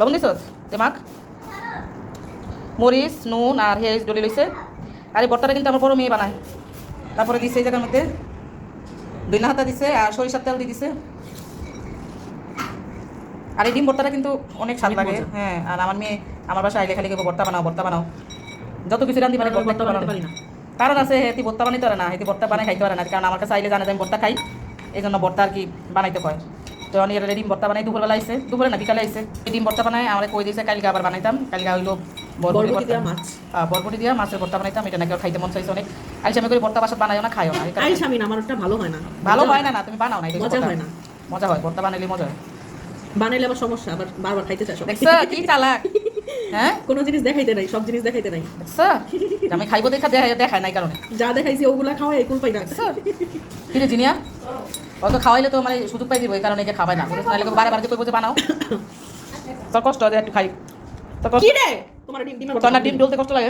লবণ দিছ মাখ মরিচ নুন আর হেঁচ ডলি লইছে। আর এই ভর্তাটা কিন্তু আমার বড় মেয়ে বানায়। তারপরে দিছে এই জায়গার মধ্যে দইনা হাতা দিছে আর সরিষার তেল দিয়ে দিছে। আর এই ডিম ভর্তাটা কিন্তু অনেক স্বাদ লাগে। হ্যাঁ, আর আমার মেয়ে আমার বাসায় আইলে খালি ভর্তা বানাও যত কিছু রান্ধি মানে ভর্তা বানাতে পারি না। কারণ আছে হেতি ভর্তা বানাইতে পারে না, হেতি ভর্তা বানাই খাইতে পারে না, কারণ আমার কাছে আইলে জানে যে আমি ভর্তা খাই, এই জন্য ভর্তা আর কি বানাইতে হয়। তো আমি এটা ডিম ভর্তা বানাই দুপুরবেলা আইসে, দুপুরে না বিকালে আইসে এই ডিম ভর্তা বানাই আমার কই দিয়েছে কালকে আবার বানাইতাম। কালকে হইলো বরবটি দিয়া মাছ, বরবটি দিয়া মাছের ভর্তা বানাইতাম। এটা নাকি খাইতে মন চাইছে অনেক। আইসামি করে ভর্তা বাসা বানাইও না, খাইও না। আইসামি না, আমারটা ভালো হয় না। ভালো হয় না, তুমি বানাও না, মজা হয় না। মজা হয়, ভর্তা বানাইলে মজা হয়। বানাইলে আবার সমস্যা, আবার বারবার খাইতে চাই। দেখছো কি চালাক। হ্যাঁ, কোনো জিনিস দেখাইতে নাই, সব জিনিস দেখাইতে নাই। দেখছো আমি খাইবো দেখায় নাই কারণে যা দেখাইছি ওগুলা খাওয়াই একুল পাই না। কি রে জিনিয়া, অত খাওয়াইলে তো মানে সুযোগ পাই দিব, এই কারণে একে খাবাই না। নাহলে বারে বারে কইবো যে বানাও, তোর কষ্ট হয় একটু খাই। কি রে তোমার ডিম তোর না ডিম ডলতে কষ্ট লাগে।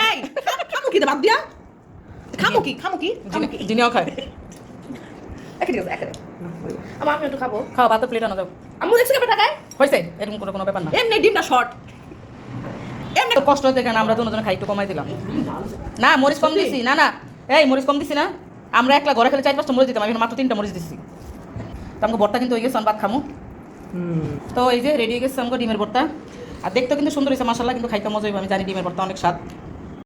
এই খামু কি বাদ দিয়া, খামু কি জিনিয়াও খায়। একে দিও একে আমার আমি একটু খাবো। খাও, ভাত প্লেট আনো যাও। আম্মু দেখছি কেমন টাকায় হয়েছে, এরকম কোনো ব্যাপার না। এমনি ডিমটা শর্ট, এমনি তো কষ্ট হতে, কেন আমরা দুজন খাই একটু কমাই দিলাম না। মরিচ কম দিছি না, না এই মরিচ কম দিছি না। আমরা একলা ঘরে খেলে 4-5টা মরিচ দিতাম, আমি মাত্র 3টা মরিচ দিছি। তো আমাকে ভর্তা কিন্তু হয়ে গেছে, ভাত খামু। তো এই যে রেডি হয়ে গেছে আমাকে ডিমের ভর্তা। আর দেখতেও কিন্তু সুন্দর হয়েছে মাশাআল্লাহ, কিন্তু খাইতে মজা হইব আমি জানি। ডিমের ভর্তা অনেক স্বাদ।